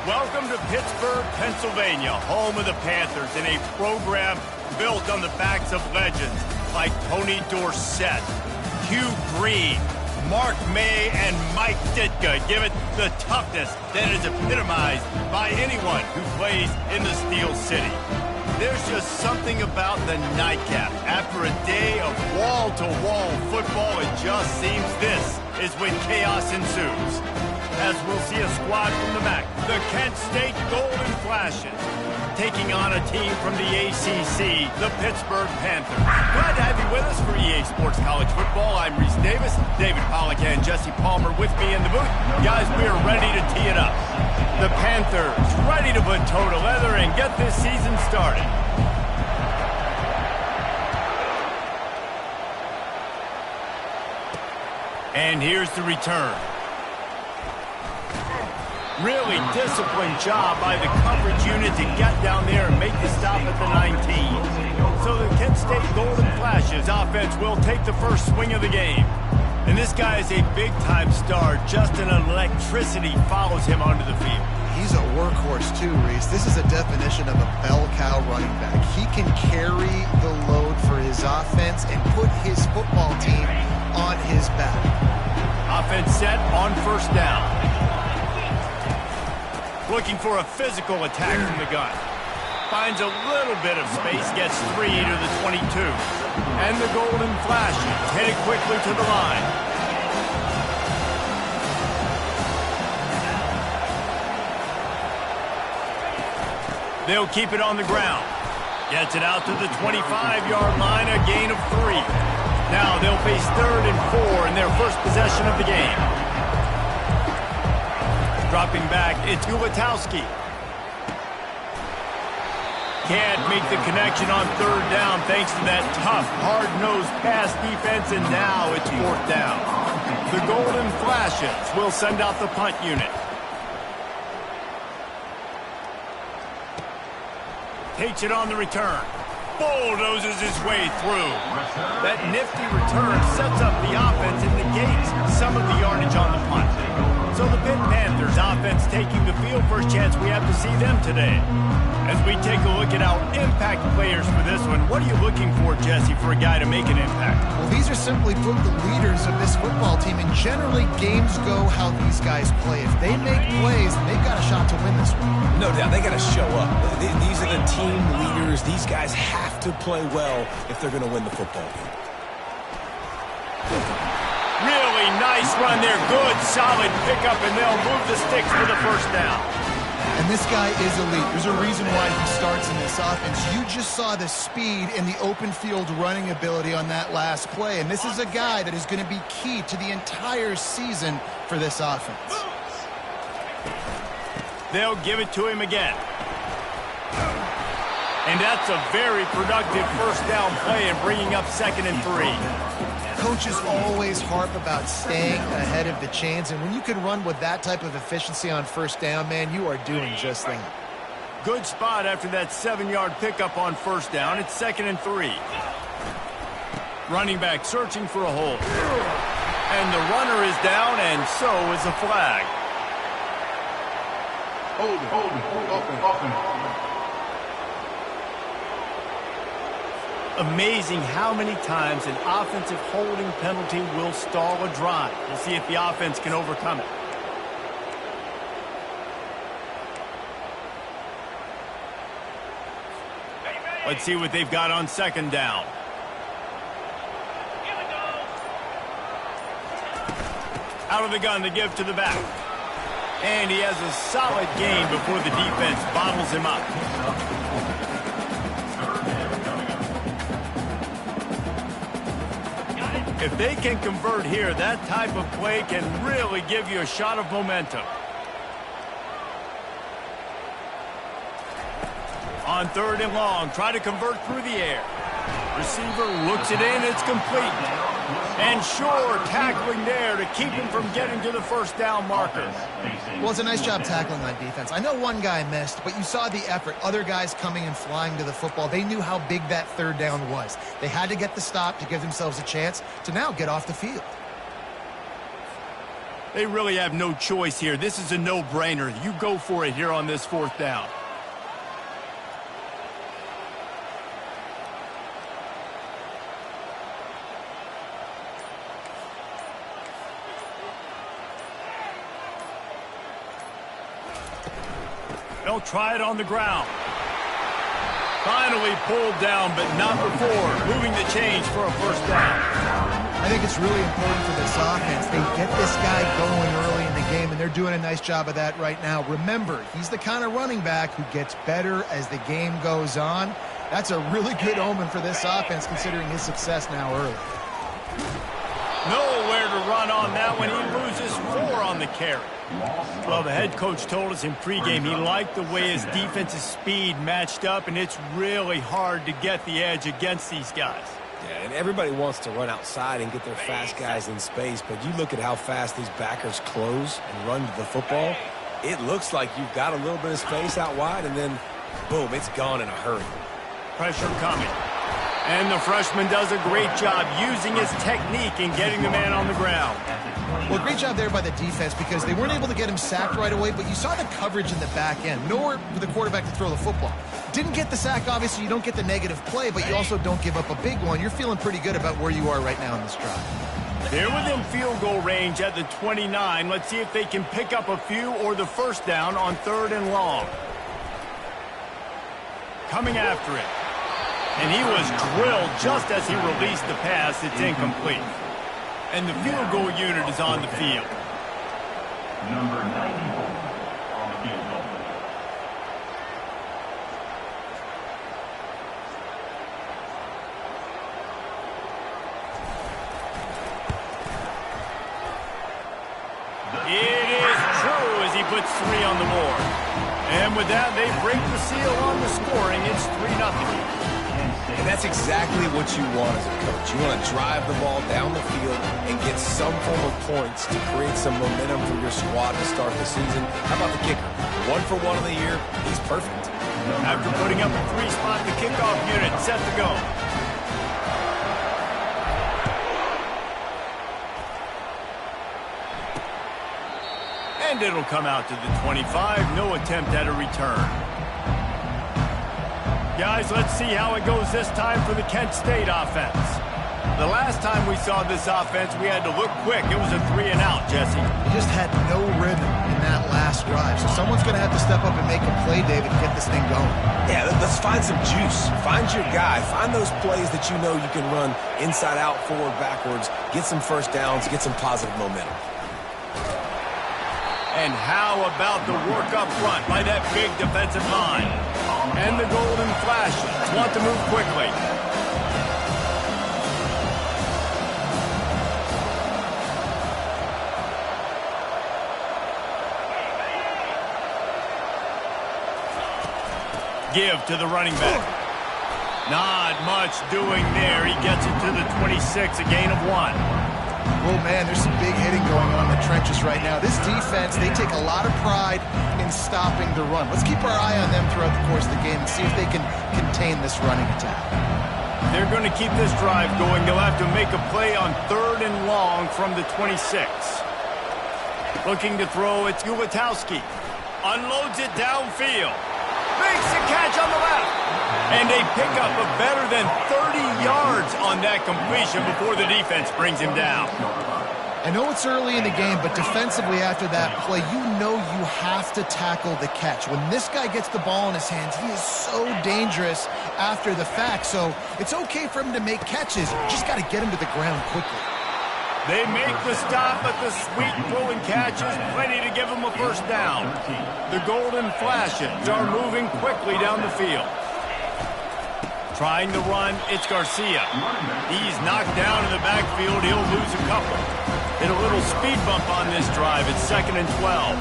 Welcome to Pittsburgh, Pennsylvania, home of the Panthers, in a program built on the backs of legends like Tony Dorsett, Hugh Green, Mark May, and Mike Ditka. Give it the toughness that is epitomized by anyone who plays in the Steel City. There's just something about the nightcap. After a day of wall-to-wall football, it just seems this is when chaos ensues. As we'll see a squad from the MAC, the Kent State Golden Flashes, taking on a team from the ACC, the Pittsburgh Panthers. Glad to have you with us for EA Sports College Football. I'm Reese Davis, David Pollack and Jesse Palmer with me in the booth. Guys, we are ready to tee it up. The Panthers ready to put toe to leather and get this season started. And here's the return. Really disciplined job by the coverage unit to get down there and make the stop at the 19. So the Kent State Golden Flashes offense will take the first swing of the game. And this guy is a big-time star. Just an electricity follows him onto the field. He's a workhorse too, Reese. This is a definition of a bell cow running back. He can carry the load for his offense and put his football team on his back. Offense set on first down. Looking for a physical attack from the gun. Finds a little bit of space, gets 3 to the 22. And the Golden Flashes headed quickly to the line. They'll keep it on the ground. Gets it out to the 25-yard line, a gain of 3. Now they'll face 3rd and 4 in their first possession of the game. Dropping back, it's Ulatowski. Can't make the connection on 3rd down thanks to that tough, hard-nosed pass defense, and now it's 4th down. The Golden Flashes will send out the punt unit. Takes it on the return. Bulldozes his way through. That nifty return sets up the offense and negates some of the yardage on the punt. So the Pitt Panthers offense taking the field. First chance we have to see them today. As we take a look at our impact players for this one, what are you looking for, Jesse, for a guy to make an impact? Well, these are simply put the leaders of this football team, and generally games go how these guys play. If they make plays, they've got a shot to win this one. No doubt, they got to show up. These are the team leaders. These guys have to play well if they're going to win the football game. Really nice run there. Good, solid pickup, and they'll move the sticks for the first down. And this guy is elite. There's a reason why he starts in this offense. You just saw the speed and the open field running ability on that last play. And this is a guy that is going to be key to the entire season for this offense. They'll give it to him again. And that's a very productive first down play and bringing up 2nd and 3. Coaches always harp about staying ahead of the chains, and when you can run with that type of efficiency on first down, man, you are doing just that. Good spot after that 7-yard pickup on first down. It's 2nd and 3. Running back searching for a hole. And the runner is down, and so is the flag. Hold it. Amazing how many times an offensive holding penalty will stall a drive. We'll see if the offense can overcome it. Let's see what they've got on 2nd down. Out of the gun to give to the back. And he has a solid gain before the defense bottles him up. If they can convert here, that type of play can really give you a shot of momentum. On 3rd and long, try to convert through the air. Receiver looks it in, it's complete. And Shore tackling there to keep him from getting to the first down marker. Well, it's a nice job tackling on defense. I know one guy missed, but you saw the effort. Other guys coming and flying to the football. They knew how big that 3rd down was. They had to get the stop to give themselves a chance to now get off the field. They really have no choice here. This is a no-brainer. You go for it here on this 4th down. They'll try it on the ground. Finally pulled down, but not before moving the change for a 1st down. I think it's really important for this offense. They get this guy going early in the game, and they're doing a nice job of that right now. Remember, he's the kind of running back who gets better as the game goes on. That's a really good omen for this offense, considering his success now early. Nowhere to run on that one. He loses 4 on the carry. Well, the head coach told us in pregame he liked the way his defensive speed matched up, and it's really hard to get the edge against these guys. Yeah, and everybody wants to run outside and get their fast guys in space, but you look at how fast these backers close and run to the football, it looks like you've got a little bit of space out wide, and then, boom, it's gone in a hurry. Pressure coming. And the freshman does a great job using his technique and getting the man on the ground. Well, great job there by the defense because they weren't able to get him sacked right away, but you saw the coverage in the back end. Nowhere for the quarterback to throw the football. Didn't get the sack, obviously. You don't get the negative play, but you also don't give up a big one. You're feeling pretty good about where you are right now in this drive. They're within field goal range at the 29. Let's see if they can pick up a few or the 1st down on 3rd and long. Coming after it. And he was drilled just as he released the pass. It's incomplete. And the field goal unit is on the field. Number 94 on the field goal. It is true as he puts 3 on the board. And with that, they break the seal on the scoring. It's 3-0. And that's exactly what you want as a coach. You want to drive the ball down the field and get some form of points to create some momentum for your squad to start the season. How about the kicker? 1 for 1 of the year. He's perfect. After putting up a 3-spot, the kickoff unit set to go. And it'll come out to the 25. No attempt at a return. Guys, let's see how it goes this time for the Kent State offense. The last time we saw this offense, we had to look quick. It was a 3-and-out, Jesse. He just had no rhythm in that last drive. So someone's going to have to step up and make a play, David, to get this thing going. Yeah, let's find some juice. Find your guy. Find those plays that you know you can run inside out, forward, backwards. Get some 1st downs. Get some positive momentum. And how about the work up front by that big defensive line? And the golden flashes want to move quickly. Give to the running back. Not much doing there. He gets it to the 26, a gain of 1. Oh, man, there's some big hitting going on in the trenches right now. This defense, they take a lot of pride in stopping the run. Let's keep our eye on them throughout the course of the game and see if they can contain this running attack. They're going to keep this drive going. They'll have to make a play on 3rd and long from the 26. Looking to throw, it's Ulatowski. Unloads it downfield. Makes a catch on the left. And they pick up a better than 30 yards on that completion before the defense brings him down. I know it's early in the game, but defensively after that play, you know you have to tackle the catch. When this guy gets the ball in his hands, he is so dangerous after the fact. So it's okay for him to make catches. You just got to get him to the ground quickly. They make the stop, but the sweet throwing catch is plenty to give him a 1st down. The golden flashes are moving quickly down the field. Trying to run, it's Garcia. He's knocked down in the backfield. He'll lose a couple. Hit a little speed bump on this drive. It's 2nd and 12.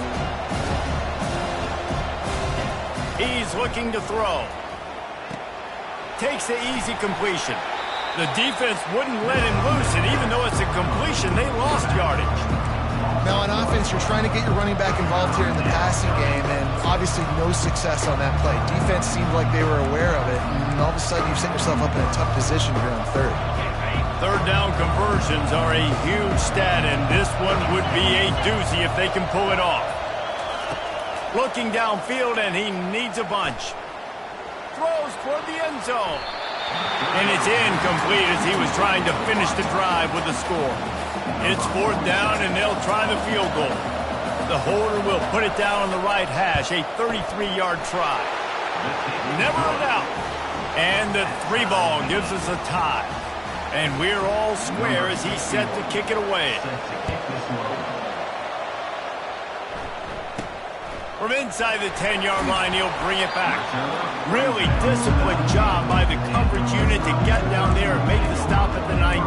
He's looking to throw. Takes the easy completion. The defense wouldn't let him loose, and even though it's a completion, they lost yardage. Now, on offense, you're trying to get your running back involved here in the passing game, and obviously no success on that play. Defense seemed like they were aware of it, and all of a sudden you've set yourself up in a tough position here on 3rd. Third down conversions are a huge stat, and this one would be a doozy if they can pull it off. Looking downfield, and he needs a bunch. Throws toward the end zone. And it's incomplete as he was trying to finish the drive with a score. It's fourth down, and they'll try the field goal. The holder will put it down on the right hash, a 33-yard try. Never a doubt. And the 3 ball gives us a tie. And we're all square as he's set to kick it away. From inside the 10-yard line, he'll bring it back. Really disciplined job by the coverage unit to get down there and make the stop at the 19.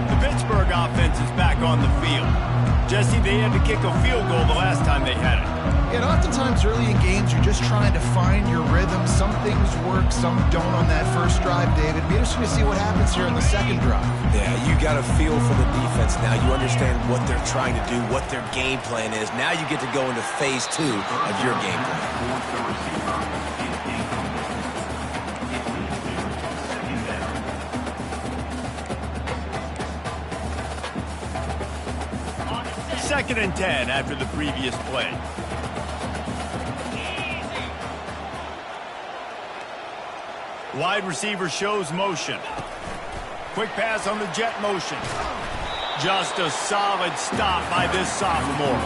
The Pittsburgh offense is back on the field. Jesse, they had to kick a field goal the last time they had it. And oftentimes early in games, you're just trying to find your rhythm. Some things work, some don't on that first drive, David. Be interesting to see what happens here in the second drive. Yeah, you got a feel for the defense now. You understand what they're trying to do, what their game plan is. Now you get to go into phase 2 of your game plan. Second and 10 after the previous play. Wide receiver shows motion. Quick pass on the jet motion. Just a solid stop by this sophomore.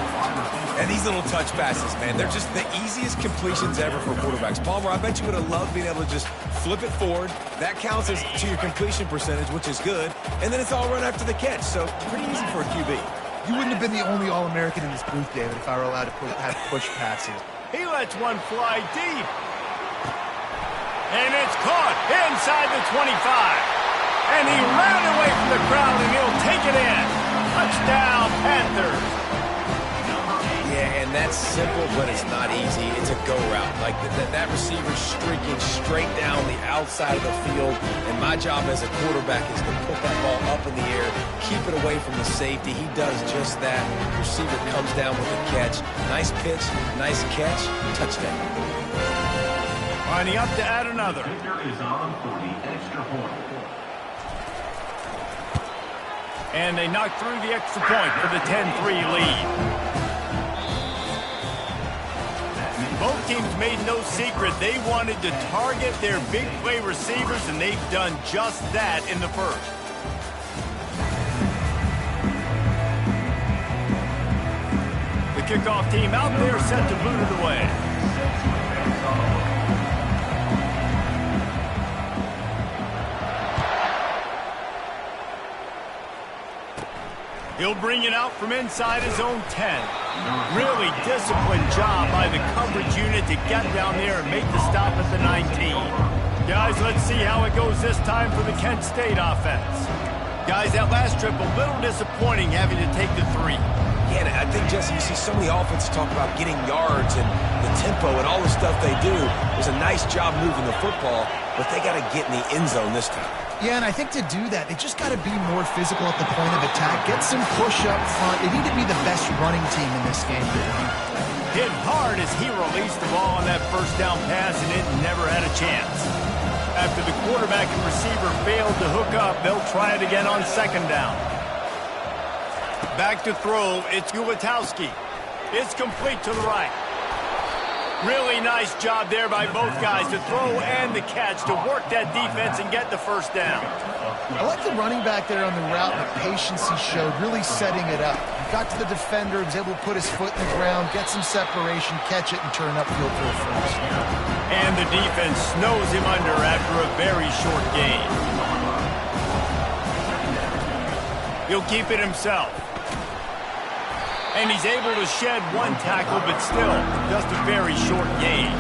And these little touch passes, man, they're just the easiest completions ever for quarterbacks. Palmer, I bet you would have loved being able to just flip it forward. That counts as to your completion percentage, which is good. And then it's all run after the catch, so pretty easy for a QB. You wouldn't have been the only All-American in this booth, David, if I were allowed to have push passes. He lets one fly deep. And it's caught inside the 25. And he ran away from the crowd, and he'll take it in. Touchdown, Panthers. Yeah, and that's simple, but it's not easy. It's a go route. Like that receiver's streaking straight down the outside of the field, and my job as a quarterback is to put that ball up in the air, keep it away from the safety. He does just that. The receiver comes down with a catch. Nice pitch, nice catch, touchdown. Lining up to add another. Kicker is on for the extra point. And they knock through the extra point for the 10-3 lead. Both teams made no secret they wanted to target their big play receivers, and they've done just that in the first. The kickoff team out there set to boot it away. He'll bring it out from inside his own 10. Really disciplined job by the coverage unit to get down there and make the stop at the 19. Guys, let's see how it goes this time for the Kent State offense. Guys, that last trip, a little disappointing having to take the 3. Yeah, and I think, Jesse, you see so many offenses talk about getting yards and the tempo and all the stuff they do. It was a nice job moving the football, but they got to get in the end zone this time. Yeah, and I think to do that, they just got to be more physical at the point of attack. Get some push up front. They need to be the best running team in this game. Hit hard as he released the ball on that first down pass, and it never had a chance. After the quarterback and receiver failed to hook up, they'll try it again on second down. Back to throw, it's Ulatowski. It's complete to the right. Really nice job there by both guys to throw and the catch to work that defense and get the first down. I like the running back there on the route, the patience he showed, really setting it up. Got to the defender, was able to put his foot in the ground, get some separation, catch it, and turn upfield for a first. And the defense snows him under after a very short gain. He'll keep it himself. And he's able to shed one tackle, but still, just a very short gain.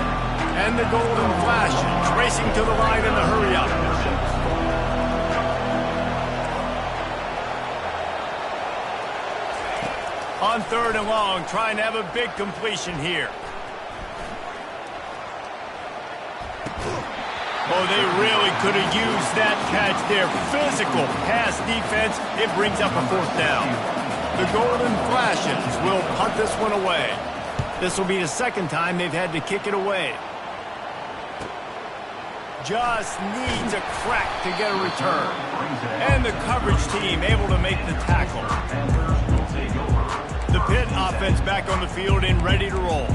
And the golden flash, racing to the line in the hurry-up. On third and long, trying to have a big completion here. Oh, they really could have used that catch there. Physical pass defense. It brings up a fourth down. The Golden Flashes will punt this one away. This will be the second time they've had to kick it away. just needs a crack to get a return. And the coverage team able to make the tackle. The Pitt offense back on the field and ready to roll.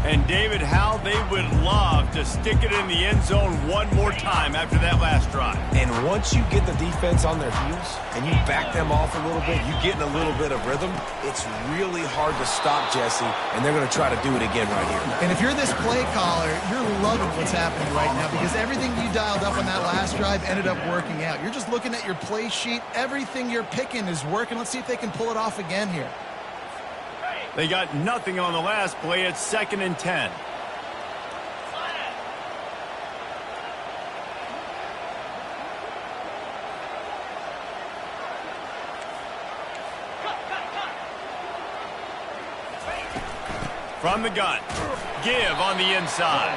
And David, how they would love to stick it in the end zone one more time after that last drive. And once you get the defense on their heels and you back them off a little bit, you get in a little bit of rhythm, it's really hard to stop, Jesse, and they're going to try to do it again right here. And if you're this play caller, you're loving what's happening right now because everything you dialed up on that last drive ended up working out. You're just looking at your play sheet. Everything you're picking is working. Let's see if they can pull it off again here. They got nothing on the last play. It's 2nd and 10. From the gun. Give on the inside.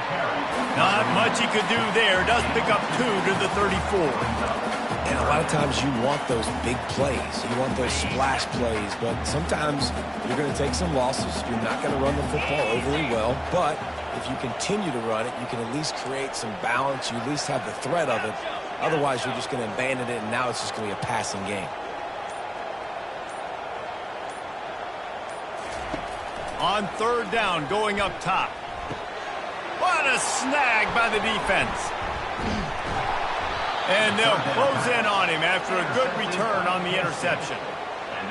Not much he could do there. Does pick up 2 to the 34. And a lot of times you want those big plays. You want those splash plays. But sometimes you're going to take some losses. You're not going to run the football overly well. But if you continue to run it, you can at least create some balance. You at least have the threat of it. Otherwise, you're just going to abandon it, and now it's just going to be a passing game. On 3rd down, going up top. What a snag by the defense. And they'll close in on him after a good return on the interception.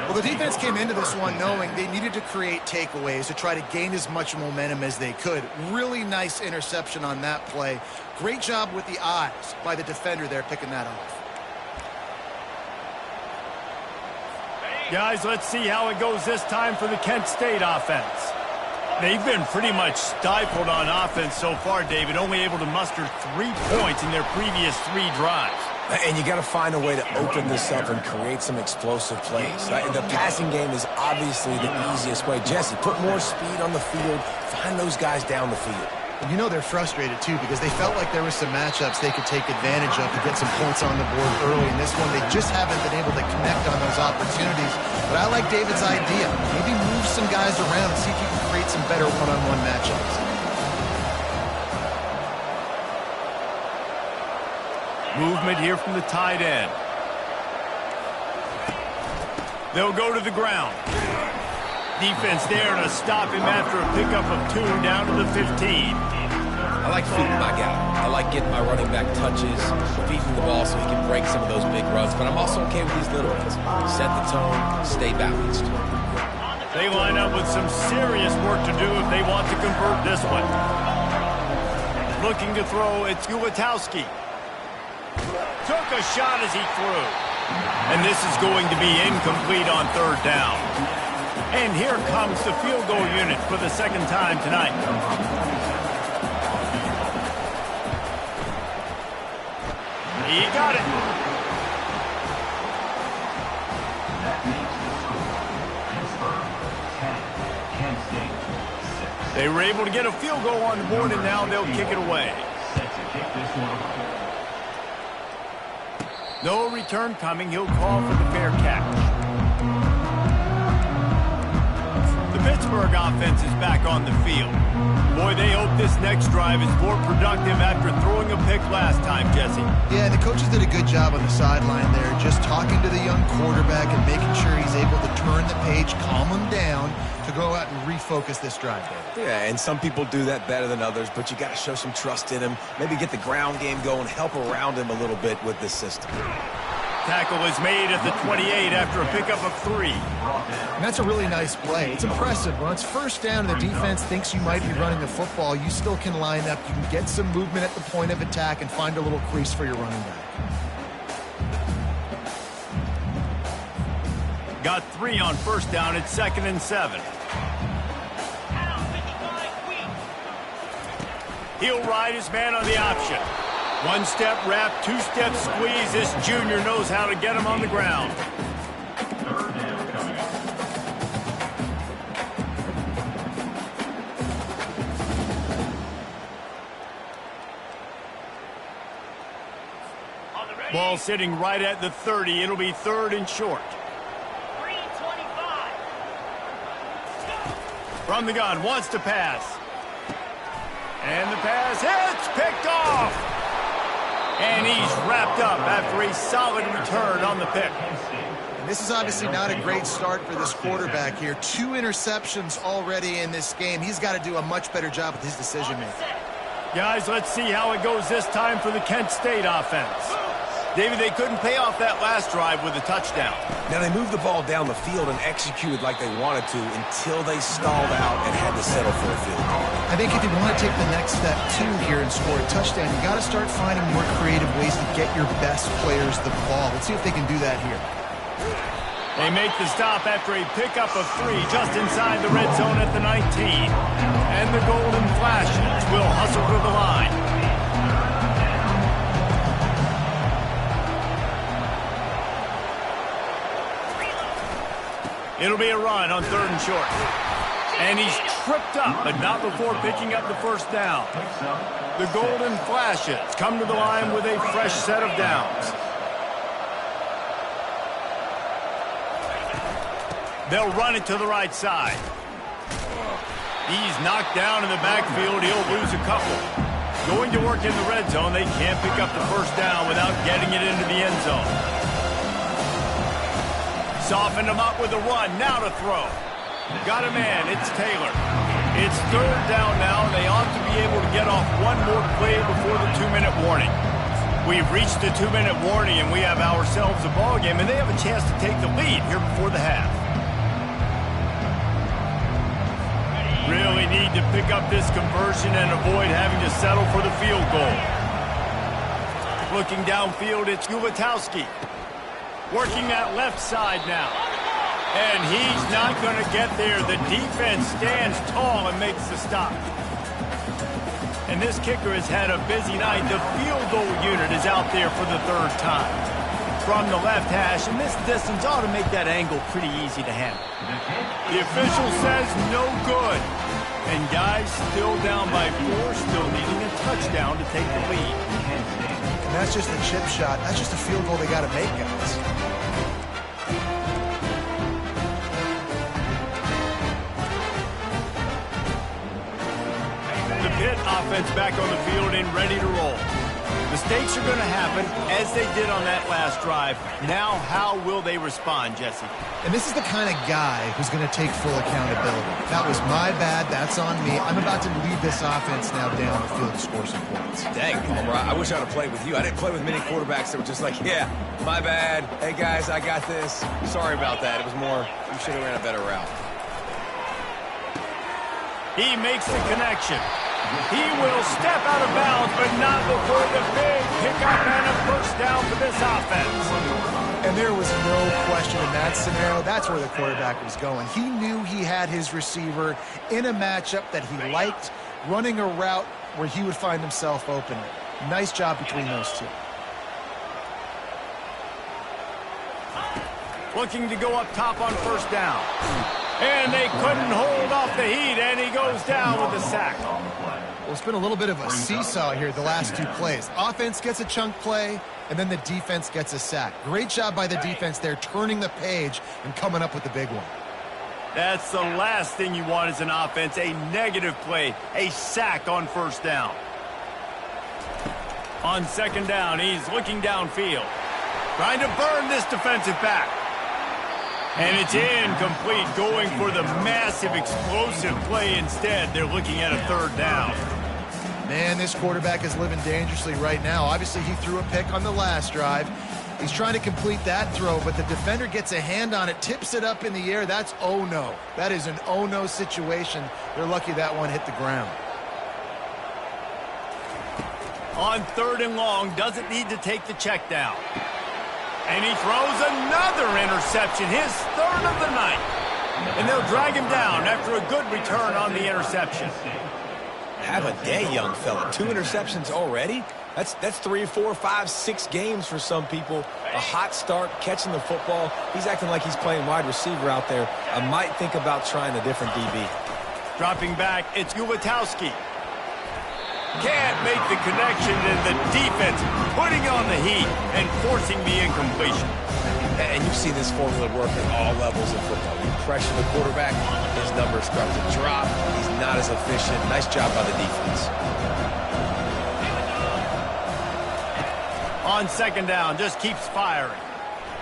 Well, the defense came into this one knowing they needed to create takeaways to try to gain as much momentum as they could. Really nice interception on that play. Great job with the eyes by the defender there picking that off. Guys, let's see how it goes this time for the Kent State offense. They've been pretty much stifled on offense so far, David, only able to muster 3 points in their previous 3 drives. And you got to find a way to open this up and create some explosive plays. The passing game is obviously the easiest way. Jesse, put more speed on the field. Find those guys down the field. You know they're frustrated, too, because they felt like there were some matchups they could take advantage of to get some points on the board early. In this one, they just haven't been able to connect on those opportunities. But I like David's idea. Maybe move some guys around and see if you can create some better one-on-one matchups. Movement here from the tight end. They'll go to the ground. Defense there to stop him after a pickup of 2 down to the 15. I like feeding my guy. I like getting my running back touches, feeding the ball so he can break some of those big runs. But I'm also okay with these little ones. Set the tone, stay balanced. They line up with some serious work to do if they want to convert this one. Looking to throw, it's Ulatowski. Took a shot as he threw. And this is going to be incomplete on 3rd down. And here comes the field goal unit for the 2nd time tonight. He got it. They were able to get a field goal on the board, and now they'll kick it away. No return coming. He'll call for the fair catch. Pittsburgh offense is back on the field. Boy, they hope this next drive is more productive after throwing a pick last time, Jesse. Yeah, and the coaches did a good job on the sideline there, just talking to the young quarterback and making sure he's able to turn the page, calm him down, to go out and refocus this drive. Yeah, and some people do that better than others, but you got to show some trust in him. Maybe get the ground game going, help around him a little bit with this system. Tackle is made at the 28 after a pickup of 3. And that's a really nice play. It's impressive. When it's 1st down and the defense thinks you might be running the football, you still can line up. You can get some movement at the point of attack and find a little crease for your running back. Got 3 on 1st down. It's 2nd and 7. He'll ride his man on the option. 1-step wrap, 2-step squeeze. This junior knows how to get him on the ground. Ball sitting right at the 30. It'll be 3rd and short. From the gun, wants to pass. And the pass hits, picked off. And he's wrapped up after a solid return on the pick. And this is obviously not a great start for this quarterback here. 2 interceptions already in this game. He's got to do a much better job with his decision-making. Guys, let's see how it goes this time for the Kent State offense. David, they couldn't pay off that last drive with a touchdown. Now, they moved the ball down the field and executed like they wanted to until they stalled out and had to settle for a field goal. I think if you want to take the next step, too, here and score a touchdown, you got to start finding more creative ways to get your best players the ball. Let's see if they can do that here. They make the stop after a pickup of 3 just inside the red zone at the 19. And the Golden Flashes will hustle to the line. It'll be a run on 3rd and short. And he's tripped up, but not before picking up the first down. The Golden Flashes come to the line with a fresh set of downs. They'll run it to the right side. He's knocked down in the backfield. He'll lose a couple. Going to work in the red zone, they can't pick up the first down without getting it into the end zone. Softened him up with a run. Now to throw. Got a man. It's Taylor. It's 3rd down now. They ought to be able to get off one more play before the 2-minute warning. We've reached the 2-minute warning, and we have ourselves a ball game, and they have a chance to take the lead here before the half. Really need to pick up this conversion and avoid having to settle for the field goal. Looking downfield, it's Ulatowski. Working that left side now. And he's not going to get there. The defense stands tall and makes the stop. And this kicker has had a busy night. The field goal unit is out there for the 3rd time. From the left hash, and this distance ought to make that angle pretty easy to handle. The official says no good. And guys, still down by 4, still needing a touchdown to take the lead. And that's just a chip shot. That's just a field goal they got to make, guys. The Pitt offense back on the field and ready to roll. Mistakes are going to happen, as they did on that last drive. Now, how will they respond, Jesse? And this is the kind of guy who's going to take full accountability. That was my bad. That's on me. I'm about to lead this offense now down the field to score some points. Dang, Palmer, I wish I would have played with you. I didn't play with many quarterbacks that were just like, yeah, my bad. Hey, guys, I got this. Sorry about that. It was more, you should have ran a better route. He makes the connection. He will step out of bounds, but not before the big pickup and a first down for this offense. And there was no question in that scenario. That's where the quarterback was going. He knew he had his receiver in a matchup that he liked, running a route where he would find himself open. Nice job between those two. Looking to go up top on first down. And they couldn't hold off the heat, and he goes down with a sack. Well, it's been a little bit of a seesaw here the last 2 plays. Offense gets a chunk play, and then the defense gets a sack. Great job by the defense there, turning the page and coming up with the big one. That's the last thing you want as an offense, a negative play, a sack on first down. On 2nd down, he's looking downfield, trying to burn this defensive back. And it's incomplete, going for the massive explosive play instead. They're looking at a 3rd down. Man, this quarterback is living dangerously right now. Obviously, he threw a pick on the last drive. He's trying to complete that throw, but the defender gets a hand on it, tips it up in the air. That's oh-no. That is an oh-no situation. They're lucky that one hit the ground. On 3rd and long, doesn't need to take the check down. And he throws another interception, his 3rd of the night. And they'll drag him down after a good return on the interception. Have a day, young fella. 2 interceptions already? That's 3, 4, 5, 6 games for some people. A hot start, catching the football. He's acting like he's playing wide receiver out there. I might think about trying a different DB. Dropping back, it's Ulatowski. Can't make the connection, and the defense putting on the heat and forcing the incompletion. And you've seen this formula work at all levels of football. You pressure the quarterback, his numbers start to drop. He's not as efficient. Nice job by the defense. On second down, just keeps firing.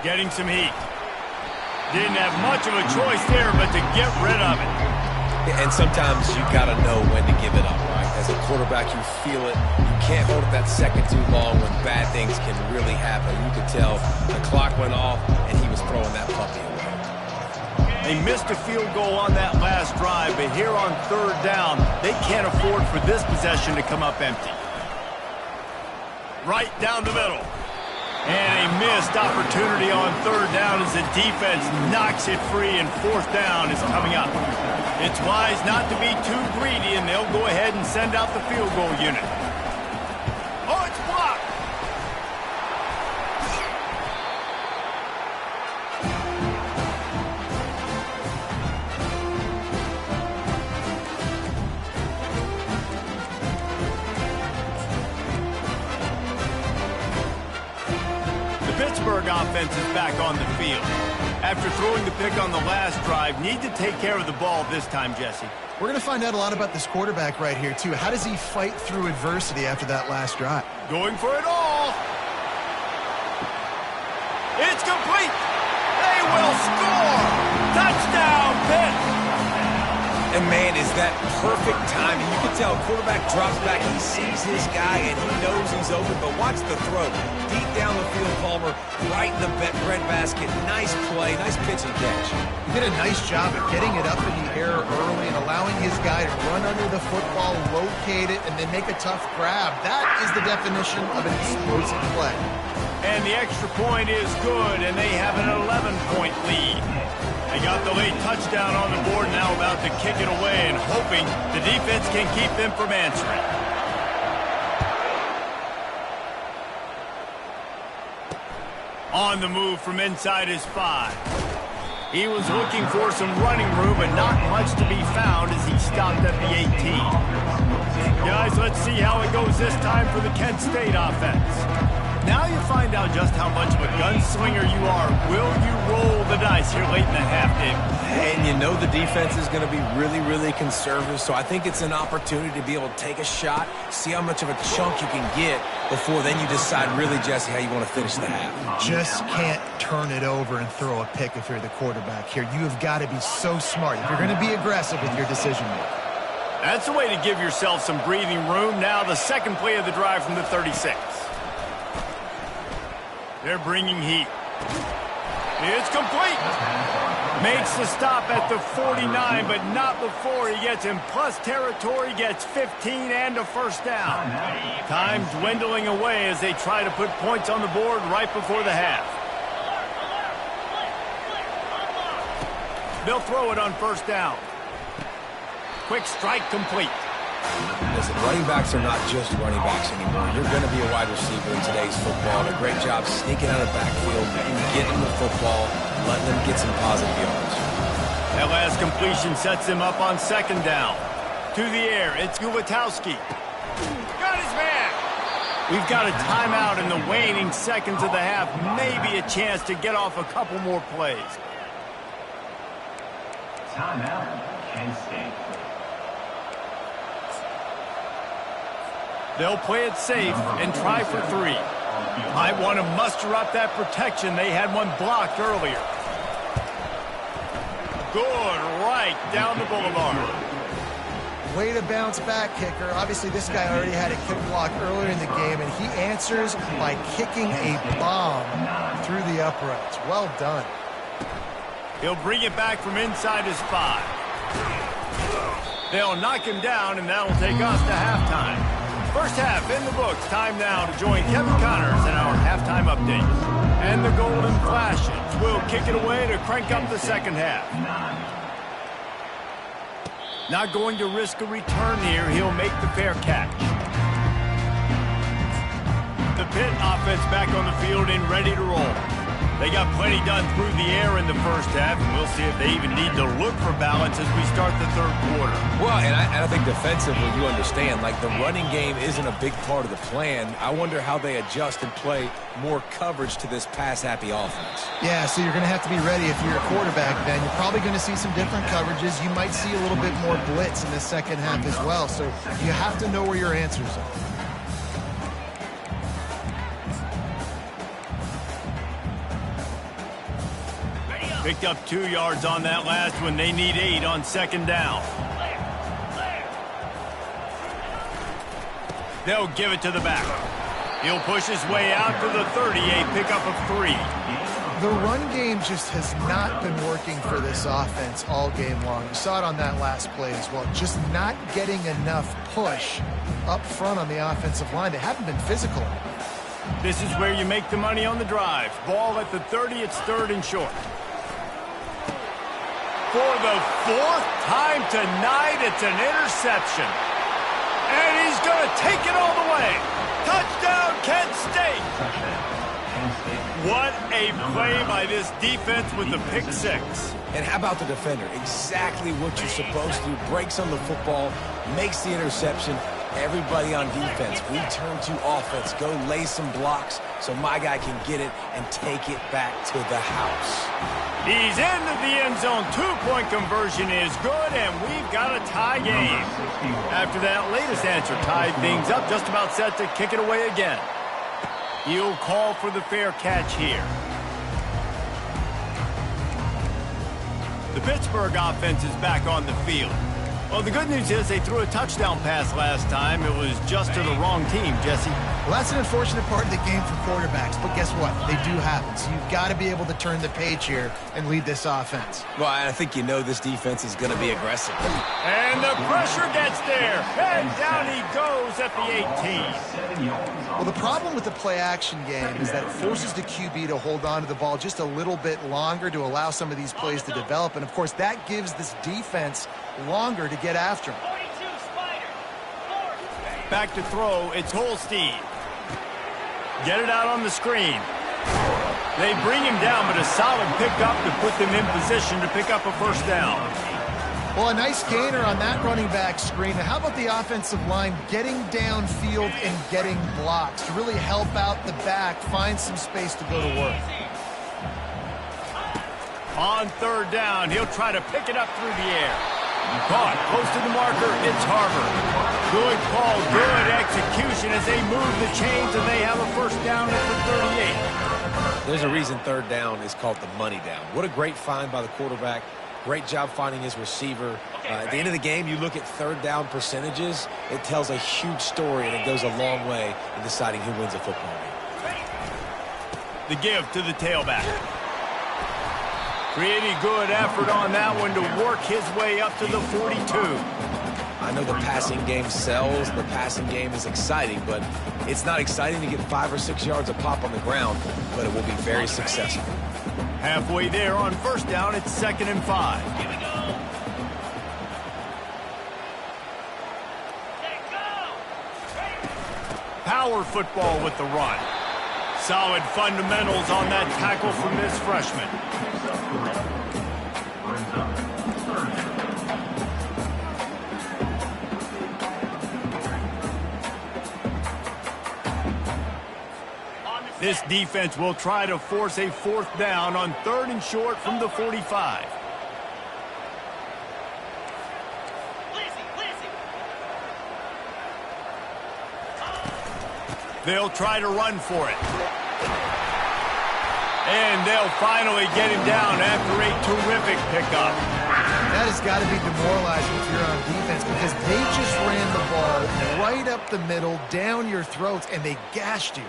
Getting some heat. Didn't have much of a choice there, but to get rid of it. And sometimes you got to know when to give it up, right? As a quarterback, you feel it. You can't hold it that second too long when bad things can really happen. You could tell the clock went off, and he was throwing that puppy away. They missed a field goal on that last drive, but here on third down, they can't afford for this possession to come up empty. Right down the middle. And a missed opportunity on third down as the defense knocks it free, and fourth down is coming up. It's wise not to be too greedy, and they'll go ahead and send out the field goal unit. Oh, it's blocked. Pittsburgh offense is back on the field. After throwing the pick on the last drive, need to take care of the ball this time, Jesse. We're going to find out a lot about this quarterback right here, too. How does he fight through adversity after that last drive? Going for it all. It's complete. They will score. Touchdown, Pitt. And, man, is that perfect timing. You can tell quarterback drops back. He sees his guy, and he knows he's open. But watch the throw. Deep down the field, Palmer, right in the bread basket. Nice play, nice pitch and catch. He did a nice job of getting it up in the air early and allowing his guy to run under the football, locate it, and then make a tough grab. That is the definition of an explosive play. And the extra point is good, and they have an 11-point lead. They got the late touchdown on the board, now about to kick it away and hoping the defense can keep them from answering. On the move from inside his 5. He was looking for some running room, but not much to be found as he stopped at the 18. Guys, let's see how it goes this time for the Kent State offense. Now you find out just how much of a gunslinger you are. Will you roll the dice here late in the half, Dave? And you know the defense is going to be really, really conservative, so I think it's an opportunity to be able to take a shot, see how much of a chunk you can get before then you decide really, Jesse, how you want to finish the half. Just can't turn it over and throw a pick if you're the quarterback here. You have got to be so smart if you're going to be aggressive with your decision-making. That's the way to give yourself some breathing room. Now the second play of the drive from the 36. They're bringing heat. It's complete. Makes the stop at the 49, but not before he gets in plus territory, gets 15 and a first down. Time dwindling away as they try to put points on the board right before the half. They'll throw it on first down. Quick strike complete. Listen, running backs are not just running backs anymore. You're going to be a wide receiver in today's football. And a great job sneaking out of the backfield and getting the football, letting them get some positive yards. That last completion sets him up on second down. To the air, it's Gulatowski. Got his man. We've got a timeout in the waning seconds of the half. Maybe a chance to get off a couple more plays. Timeout, Kent State. They'll play it safe and try for 3. Might want to muster up that protection. They had one blocked earlier. Good, right down the boulevard. Way to bounce back, kicker. Obviously, this guy already had a kick block earlier in the game, and he answers by kicking a bomb through the uprights. Well done. He'll bring it back from inside his 5. They'll knock him down, and that'll take us to halftime. First half in the books. Time now to join Kevin Connors in our halftime update. And the Golden Flashes will kick it away to crank up the second half. Not going to risk a return here. He'll make the fair catch. The Pitt offense back on the field and ready to roll. They got plenty done through the air in the first half, and we'll see if they even need to look for balance as we start the third quarter. Well, and I think defensively, you understand, like the running game isn't a big part of the plan. I wonder how they adjust and play more coverage to this pass-happy offense. Yeah, so you're going to have to be ready if you're a quarterback then. You're probably going to see some different coverages. You might see a little bit more blitz in the second half as well, so you have to know where your answers are. Picked up 2 yards on that last one. They need 8 on second down. They'll give it to the back. He'll push his way out to the 30, a pickup of 3. The run game just has not been working for this offense all game long. You saw it on that last play as well. Just not getting enough push up front on the offensive line. They haven't been physical. This is where you make the money on the drive. Ball at the 30, it's 3rd and short. For the 4th time tonight, it's an interception. And he's going to take it all the way. Touchdown, Kent State. What a play by this defense with the pick 6. And how about the defender? Exactly what you're supposed to do. Breaks on the football, makes the interception. Everybody on defense, we turn to offense. Go lay some blocks so my guy can get it and take it back to the house. He's into the end zone. 2-point conversion is good, and we've got a tie game. After that latest answer tied things up, just about set to kick it away again. He'll call for the fair catch here. The Pittsburgh offense is back on the field. Well, the good news is they threw a touchdown pass last time. It was just to the wrong team, Jesse. Well, that's an unfortunate part of the game for quarterbacks, but guess what? They do happen. So you've got to be able to turn the page here and lead this offense. Well, I think you know this defense is going to be aggressive. And the pressure gets there. And down he goes at the 18. Well, the problem with the play-action game is that it forces the QB to hold on to the ball just a little bit longer to allow some of these plays to develop. And, of course, that gives this defense longer to get after him. Back to throw, it's Holstein. Get it out on the screen. They bring him down, but a solid pickup to put them in position to pick up a 1st down. Well, a nice gainer on that running back screen. Now, how about the offensive line getting downfield and getting blocks to really help out the back, find some space to go to work? On 3rd down, he'll try to pick it up through the air. Caught close to the marker, it's Harvard. Good call, good execution as they move the chains, and they have a 1st down at the 38. There's a reason 3rd down is called the money down. What a great find by the quarterback. Great job finding his receiver. At the end of the game, you look at 3rd down percentages. It tells a huge story, and it goes a long way in deciding who wins a football game. The give to the tailback. Pretty good effort on that one to work his way up to the 42. I know the passing game sells. The passing game is exciting, but it's not exciting to get 5 or 6 yards of pop on the ground, but it will be very successful. Halfway there on 1st down, it's 2nd and 5. Power football with the run. Solid fundamentals on that tackle from this freshman. This defense will try to force a 4th down on 3rd and short from the 45. They'll try to run for it. And they'll finally get him down after a terrific pickup. That has got to be demoralizing if you're on defense because they just ran the ball right up the middle, down your throats, and they gashed you.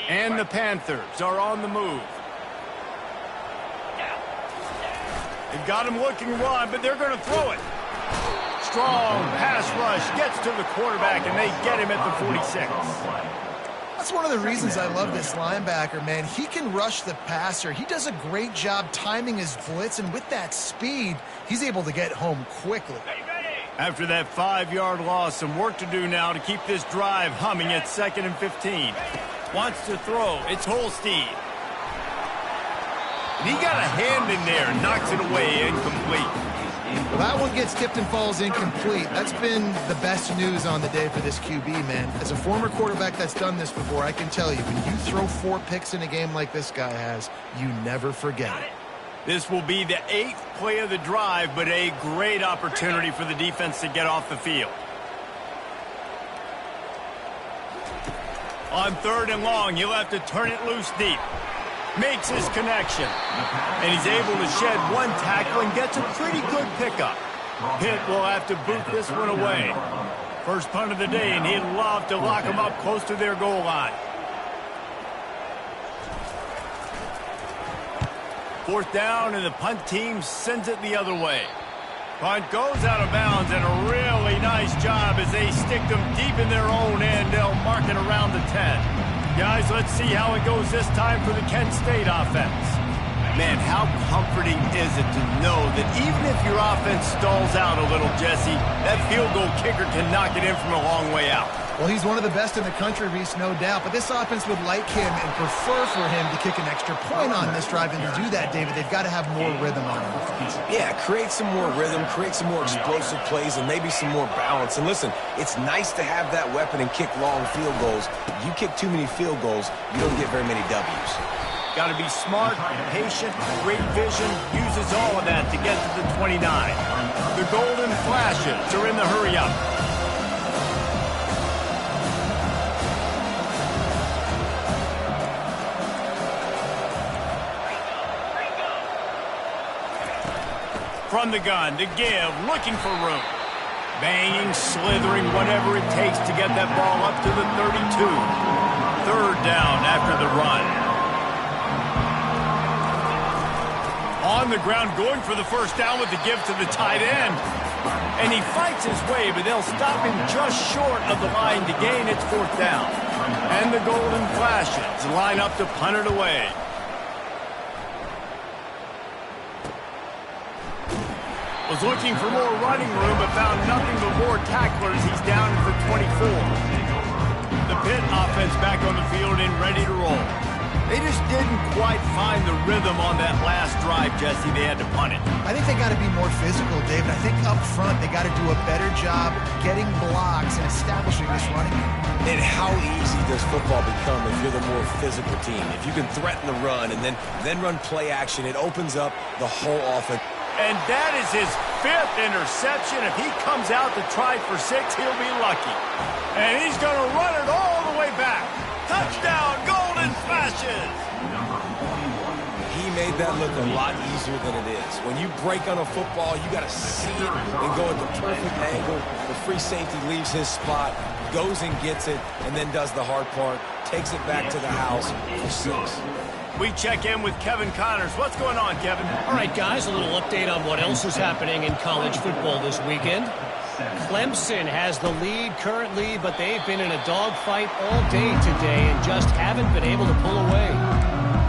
And the Panthers are on the move. They've got him looking run, but they're going to throw it. Strong pass rush gets to the quarterback, and they get him at the 46. That's one of the reasons I love this linebacker, man. He can rush the passer. He does a great job timing his blitz, and with that speed, he's able to get home quickly. After that 5-yard loss, some work to do now to keep this drive humming at 2nd and 15. Wants to throw. It's Holstein. And he got a hand in there and knocks it away incomplete. Well, that one gets tipped and falls incomplete. That's been the best news on the day for this QB, man. As a former quarterback that's done this before, I can tell you, when you throw 4 picks in a game like this guy has, you never forget it. This will be the 8th play of the drive, but a great opportunity for the defense to get off the field. On 3rd and long, you'll have to turn it loose deep. Makes his connection. And he's able to shed one tackle and gets a pretty good pickup. Pitt will have to boot this one away. First punt of the day, and he'd love to lock them up close to their goal line. Fourth down, and the punt team sends it the other way. Punt goes out of bounds, and a really nice job as they stick them deep in their own end. They'll mark it around the 10. Guys, let's see how it goes this time for the Kent State offense. Man, how comforting is it to know that even if your offense stalls out a little, Jesse, that field goal kicker can knock it in from a long way out. Well, he's one of the best in the country, Reese, no doubt. But this offense would like him and prefer for him to kick an extra point on this drive. And to do that, David, they've got to have more rhythm on offense. Yeah, create some more rhythm, create some more explosive plays, and maybe some more balance. And listen, it's nice to have that weapon and kick long field goals. You kick too many field goals, you don't get very many W's. Got to be smart, patient, great vision, uses all of that to get to the 29. The golden flashes are in the hurry-up. From the gun to give, looking for room. Banging, slithering, whatever it takes to get that ball up to the 32. Third down after the run. On the ground, going for the first down with the give to the tight end. And he fights his way, but they'll stop him just short of the line to gain its fourth down. And the golden flashes line up to punt it away. Was looking for more running room, but found nothing but more tacklers. He's down at the 24. The Pitt offense back on the field and ready to roll. They just didn't quite find the rhythm on that last drive, Jesse. They had to punt it. I think they got to be more physical, David. I think up front they got to do a better job getting blocks and establishing this running game. And how easy does football become if you're the more physical team? If you can threaten the run and then run play action, it opens up the whole offense. And that is his 5th interception. If he comes out to try for 6, he'll be lucky. And he's going to run it all the way back. Touchdown, golden flashes. He made that look a lot easier than it is. When you break on a football, you got to see it and go at the perfect angle. The free safety leaves his spot, goes and gets it, and then does the hard part, takes it back to the house for 6. We check in with Kevin Connors. What's going on, Kevin? All right, guys, a little update on what else is happening in college football this weekend. Clemson has the lead currently, but they've been in a dogfight all day today and just haven't been able to pull away.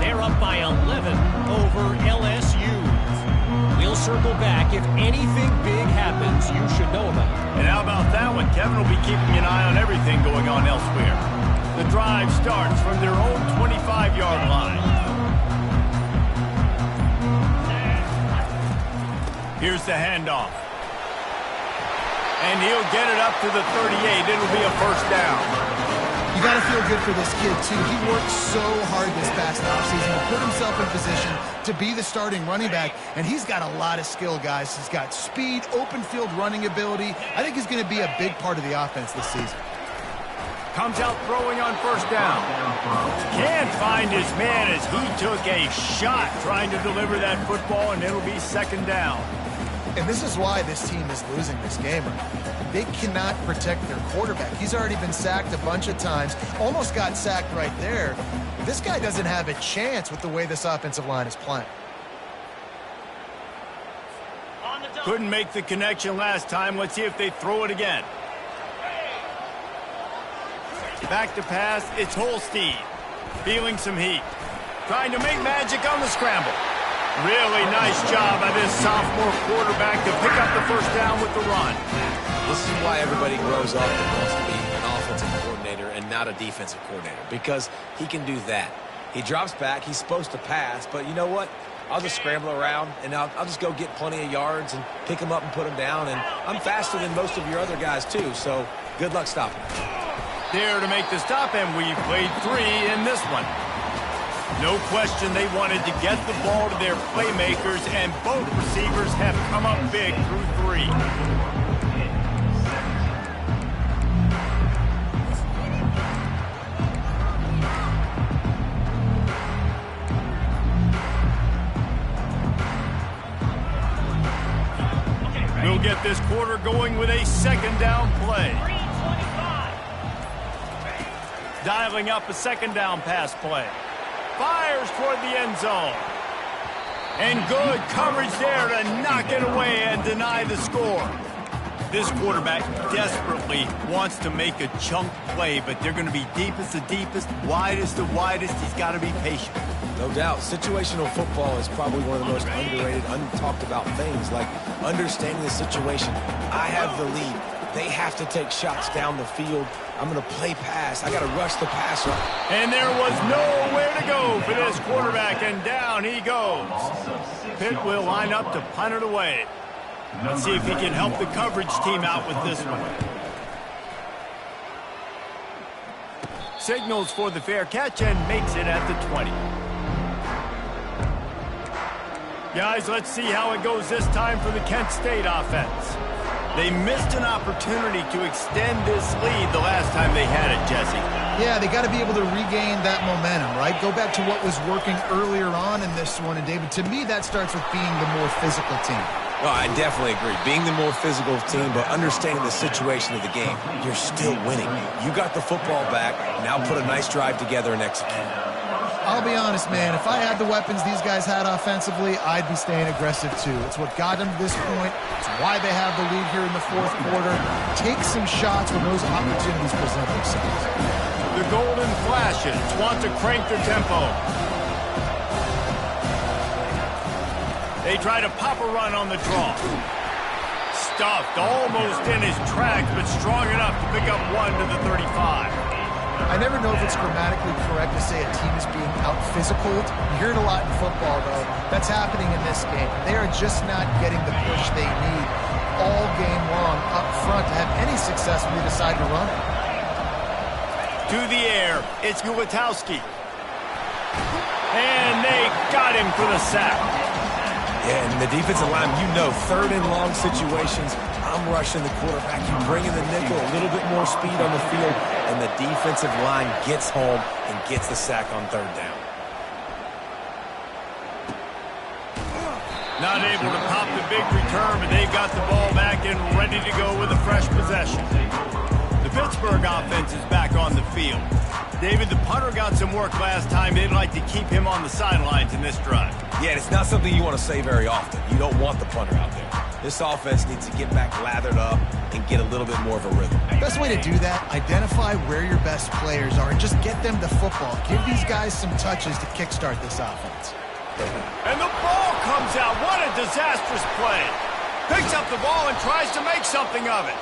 They're up by 11 over LSU. We'll circle back. If anything big happens, you should know about it. And how about that one? Kevin will be keeping an eye on everything going on elsewhere. The drive starts from their own 25-yard line. Here's the handoff. And he'll get it up to the 38. It'll be a first down. You got to feel good for this kid, too. He worked so hard this past offseason to put himself in position to be the starting running back, and he's got a lot of skill, guys. He's got speed, open field running ability. I think he's going to be a big part of the offense this season. Comes out throwing on first down. Can't find his man as he took a shot trying to deliver that football, and it'll be second down. And this is why this team is losing this game. They cannot protect their quarterback. He's already been sacked a bunch of times, almost got sacked right there. This guy doesn't have a chance with the way this offensive line is playing. Couldn't make the connection last time. Let's see if they throw it again. Back to pass, it's Holstein. Feeling some heat. Trying to make magic on the scramble. Really nice job by this sophomore quarterback to pick up the first down with the run. This is why everybody grows up and wants to be an offensive coordinator and not a defensive coordinator, because he can do that. He drops back, he's supposed to pass, but you know what? I'll just scramble around, and I'll just go get plenty of yards and pick them up and put them down, and I'm faster than most of your other guys too, so good luck stopping. There to make the stop, and we've played 3 in this one. No question they wanted to get the ball to their playmakers, and both receivers have come up big through 3. We'll get this quarter going with a second down play. Dialing up a second down pass play. Fires toward the end zone. And good coverage there to knock it away and deny the score. This quarterback desperately wants to make a chunk play, but they're going to be deepest to deepest, widest to widest. He's got to be patient. No doubt. Situational football is probably one of the most underrated, untalked about things, like understanding the situation. I have the lead. They have to take shots down the field. I'm going to play pass. I got to rush the passer. And there was nowhere to go for this quarterback, and down he goes. Pitt will line up to punt it away. Let's see if he can help the coverage team out with this one. Signals for the fair catch and makes it at the 20. Guys, let's see how it goes this time for the Kent State offense. They missed an opportunity to extend this lead the last time they had it, Jesse. Yeah, they got to be able to regain that momentum, right? Go back to what was working earlier on in this one. And, David, to me, that starts with being the more physical team. No, I definitely agree. Being the more physical team, but understanding the situation of the game, you're still winning. You got the football back. Now put a nice drive together and execute. I'll be honest, man. If I had the weapons these guys had offensively, I'd be staying aggressive too. It's what got them to this point. It's why they have the lead here in the fourth quarter. Take some shots when those opportunities present themselves. The golden flashes want to crank their tempo. They try to pop a run on the draw. Stuffed almost in his tracks, but strong enough to pick up one to the 35. I never know if it's grammatically correct to say a team is being out-physicaled. You hear it a lot in football, though. That's happening in this game. They are just not getting the push they need all game long up front to have any success when they decide to run it. To the air, it's Gulitowski. And they got him for the sack. Yeah, and the defensive line, you know, third and long situations, I'm rushing the quarterback. You bring in the nickel, a little bit more speed on the field, and the defensive line gets home and gets the sack on third down. Not able to pop the big return, but they've got the ball back and ready to go with a fresh possession. The Pittsburgh offense is back on the field. David, the punter got some work last time. They'd like to keep him on the sidelines in this drive. Yeah, it's not something you want to say very often. You don't want the punter out there. This offense needs to get back lathered up and get a little bit more of a rhythm. Best way to do that, identify where your best players are and just get them the football. Give these guys some touches to kickstart this offense. And the ball comes out. What a disastrous play. Picks up the ball and tries to make something of it.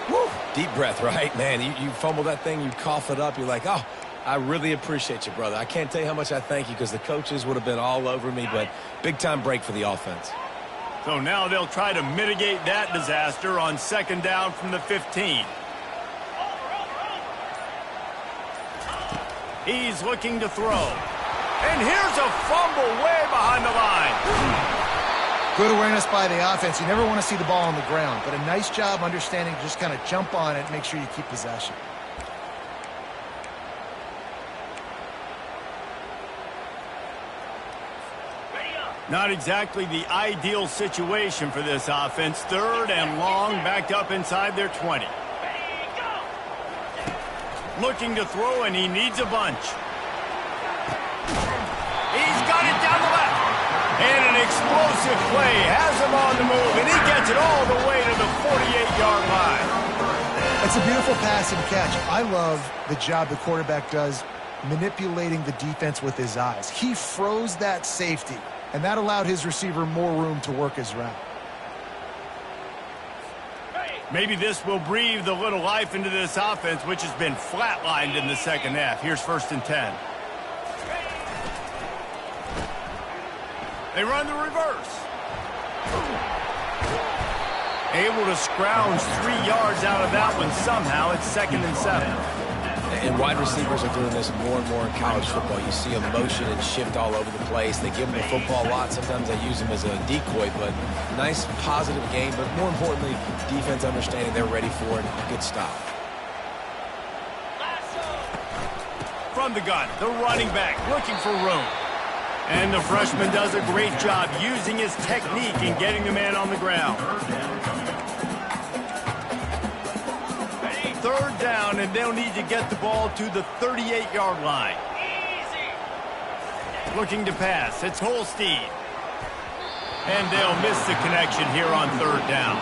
Woo. Deep breath, right? Man, you fumble that thing, you cough it up, you're like, oh, I really appreciate you, brother. I can't tell you how much I thank you because the coaches would have been all over me, but big-time break for the offense. So now they'll try to mitigate that disaster on second down from the 15. He's looking to throw. And here's a fumble way behind the line. Good awareness by the offense. You never want to see the ball on the ground, but a nice job understanding to just kind of jump on it and make sure you keep possession. Not exactly the ideal situation for this offense. Third and long, backed up inside their 20. Looking to throw, and he needs a bunch. He's got it down the left. And an explosive play has him on the move, and he gets it all the way to the 48-yard line. It's a beautiful pass and catch. I love the job the quarterback does manipulating the defense with his eyes. He froze that safety, and that allowed his receiver more room to work his route. Maybe this will breathe a little life into this offense, which has been flatlined in the second half. Here's 1st and 10. They run the reverse. Able to scrounge 3 yards out of that one somehow. It's 2nd and 7. And wide receivers are doing this more and more in college football. You see them motion and shift all over the place. They give them the football a lot. Sometimes they use them as a decoy, but nice, positive game. But more importantly, defense understanding they're ready for it. Good stop. From the gun, the running back looking for room. And the freshman does a great job using his technique and getting the man on the ground. Third down, and they'll need to get the ball to the 38-yard line. Looking to pass. It's Holstein. And they'll miss the connection here on third down.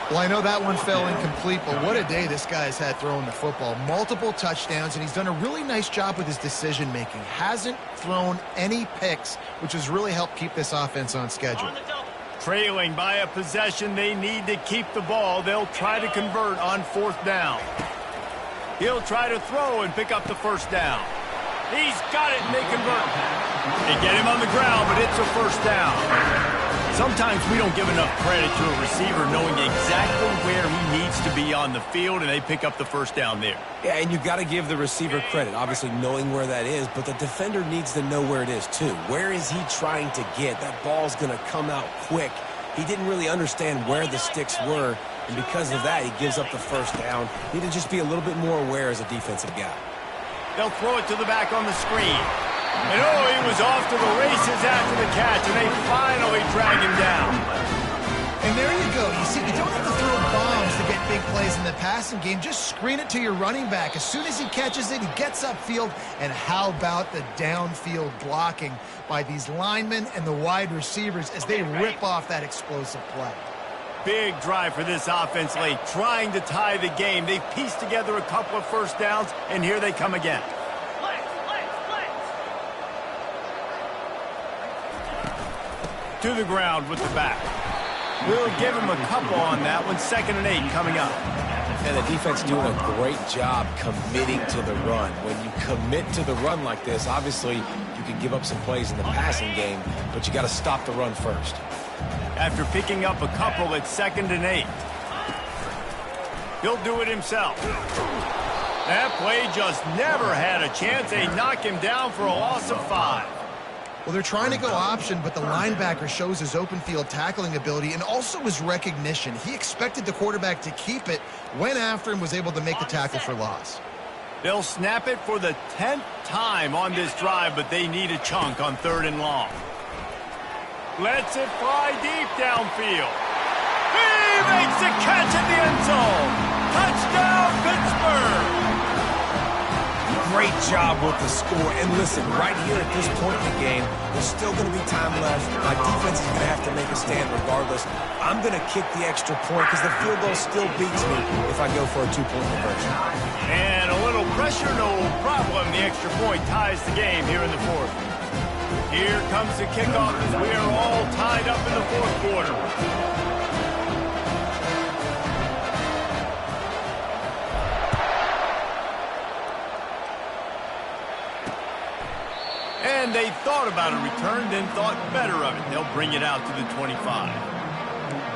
Well, I know that one fell incomplete, but what a day this guy's had throwing the football. Multiple touchdowns, and he's done a really nice job with his decision-making. Hasn't thrown any picks, which has really helped keep this offense on schedule. Trailing by a possession, they need to keep the ball. They'll try to convert on fourth down. He'll try to throw and pick up the first down. He's got it, and they convert. They get him on the ground, but it's a first down. Sometimes we don't give enough credit to a receiver knowing exactly where he needs to be on the field, and they pick up the first down there. Yeah, and you got to give the receiver credit, obviously knowing where that is, but the defender needs to know where it is too. Where is he trying to get? That ball's going to come out quick. He didn't really understand where the sticks were, and because of that, he gives up the first down. Need to just be a little bit more aware as a defensive guy. They'll throw it to the back on the screen. And oh, he was off to the races after the catch, and they finally drag him down. And there you go. You see, you don't have to throw bombs to get big plays in the passing game. Just screen it to your running back. As soon as he catches it, he gets upfield. And how about the downfield blocking by these linemen and the wide receivers as they rip off that explosive play? Big drive for this offense late, trying to tie the game. They've pieced together a couple of first downs, and here they come again. To the ground with the back. We'll give him a couple on that one. 2nd and 8 coming up. And the defense doing a great job committing to the run. When you commit to the run like this, obviously you can give up some plays in the passing game, but you got to stop the run first. After picking up a couple, it's 2nd and 8. He'll do it himself. That play just never had a chance. They knock him down for a loss of 5. Well, they're trying to go option, but the linebacker shows his open field tackling ability and also his recognition. He expected the quarterback to keep it, went after him, was able to make the tackle for loss. They'll snap it for the 10th time on this drive, but they need a chunk on 3rd and long. Lets it fly deep downfield. He makes the catch at the end zone. Touchdown, Pittsburgh! Great job with the score. And listen, right here at this point in the game, there's still going to be time left. My defense is going to have to make a stand regardless. I'm going to kick the extra point because the field goal still beats me if I go for a 2-point conversion. And a little pressure, no problem. The extra point ties the game here in the 4th. Here comes the kickoff as we are all tied up in the 4th quarter. And they thought about a return, then thought better of it. They'll bring it out to the 25.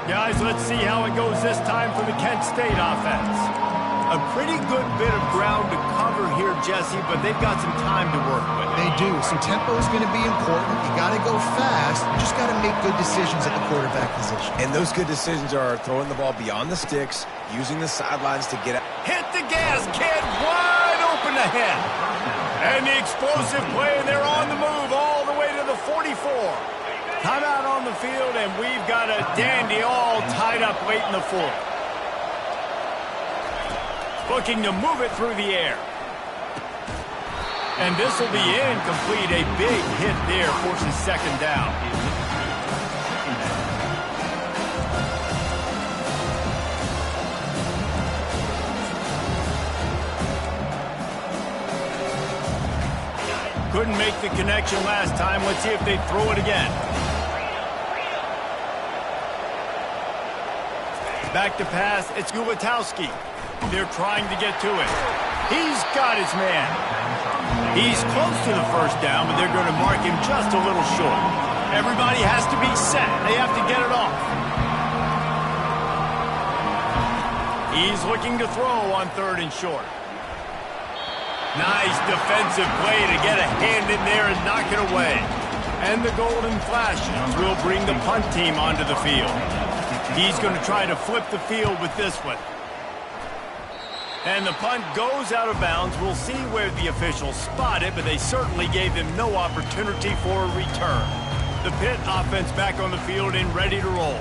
Guys, let's see how it goes this time for the Kent State offense. A pretty good bit of ground to cover here, Jesse, but they've got some time to work with. They do. Some tempo is going to be important. You got to go fast. You just got to make good decisions at the quarterback position. And those good decisions are throwing the ball beyond the sticks, using the sidelines to get out. Hit the gas, kid. Wide open ahead. And the explosive play, and they're on the move all the way to the 44. Timeout on the field, and we've got a dandy all tied up late in the 4th. Looking to move it through the air. And this will be incomplete. A big hit there forces 2nd down. Couldn't make the connection last time. Let's see if they throw it again. Back to pass. It's Gulatowski. They're trying to get to it. He's got his man. He's close to the first down, but they're going to mark him just a little short. Everybody has to be set. They have to get it off. He's looking to throw on 3rd and short. Nice defensive play to get a hand in there and knock it away. And the golden flashes will bring the punt team onto the field. He's going to try to flip the field with this one. And the punt goes out of bounds. We'll see where the officials spot it, but they certainly gave them no opportunity for a return. The Pitt offense back on the field and ready to roll.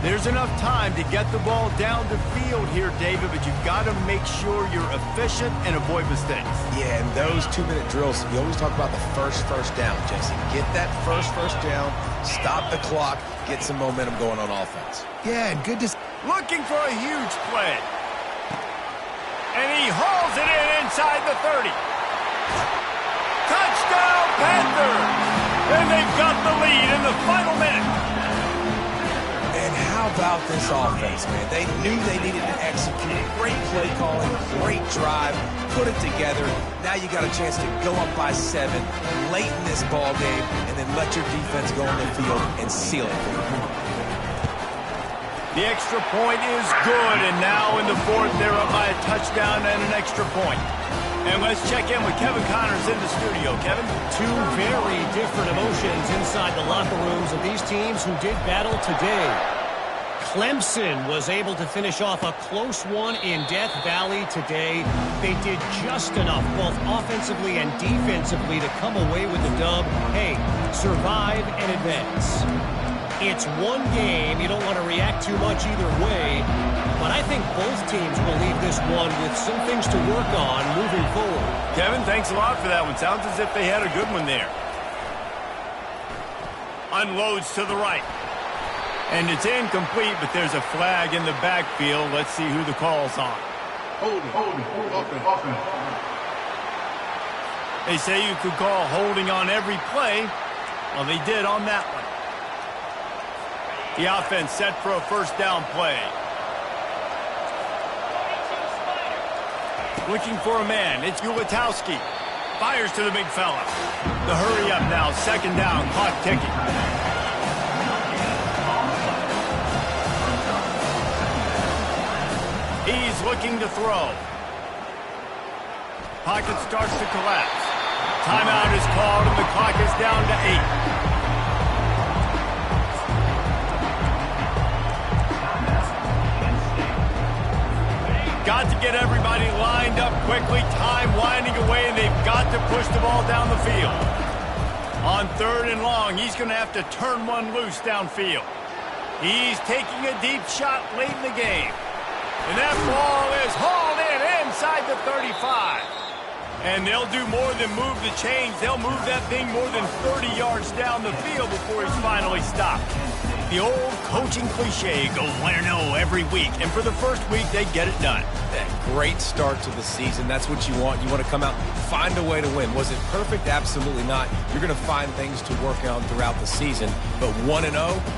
There's enough time to get the ball down the field here, David, but you've got to make sure you're efficient and avoid mistakes. Yeah, and those 2-minute drills, you always talk about the first down, Jesse. Get that first down, stop the clock, get some momentum going on offense. Yeah, and good to... Looking for a huge play. And he hauls it in inside the 30. Touchdown, Panthers! And they've got the lead in the final minute. And how about this offense, man? They knew they needed to execute. Great play calling, great drive, put it together. Now you got a chance to go up by 7 late in this ball game and then let your defense go on the field and seal it. The extra point is good, and now in the 4th, they're up by a touchdown and an extra point. And let's check in with Kevin Connors in the studio. Kevin? Two very different emotions inside the locker rooms of these teams who did battle today. Clemson was able to finish off a close one in Death Valley today. They did just enough, both offensively and defensively, to come away with the dub. Hey, survive and advance. It's one game. You don't want to react too much either way. But I think both teams will leave this one with some things to work on moving forward. Kevin, thanks a lot for that one. Sounds as if they had a good one there. Unloads to the right. And it's incomplete, but there's a flag in the backfield. Let's see who the call's on. Holding. They say you could call holding on every play. Well, they did on that one. The offense set for a first down play. Looking for a man. It's Ulatowski. Fires to the big fella. The hurry up now. 2nd down. Clock ticking. He's looking to throw. Pocket starts to collapse. Timeout is called and the clock is down to 8. Got to get everybody lined up quickly. Time winding away, and they've got to push the ball down the field. On 3rd and long, he's going to have to turn one loose downfield. He's taking a deep shot late in the game. And that ball is hauled in inside the 35. And they'll do more than move the chains. They'll move that thing more than 30 yards down the field before he's finally stopped. The old coaching cliche, go 1-0 every week. And for the first week, they get it done. That great start to the season. That's what you want. You want to come out, find a way to win. Was it perfect? Absolutely not. You're going to find things to work on throughout the season. But 1-0,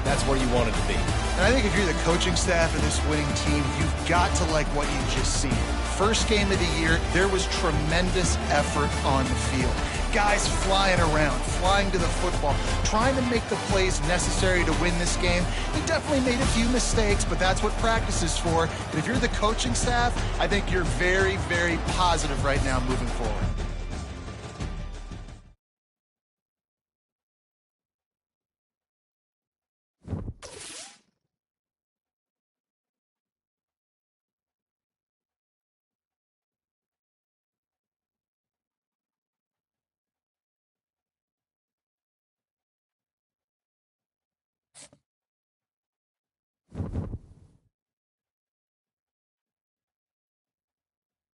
that's where you want it to be. And I think if you're the coaching staff of this winning team, you've got to like what you just seen. First game of the year, there was tremendous effort on the field. Guys flying around, flying to the football, trying to make the plays necessary to win this game. He definitely made a few mistakes, but that's what practice is for. And if you're the coaching staff, I think you're very, very positive right now moving forward.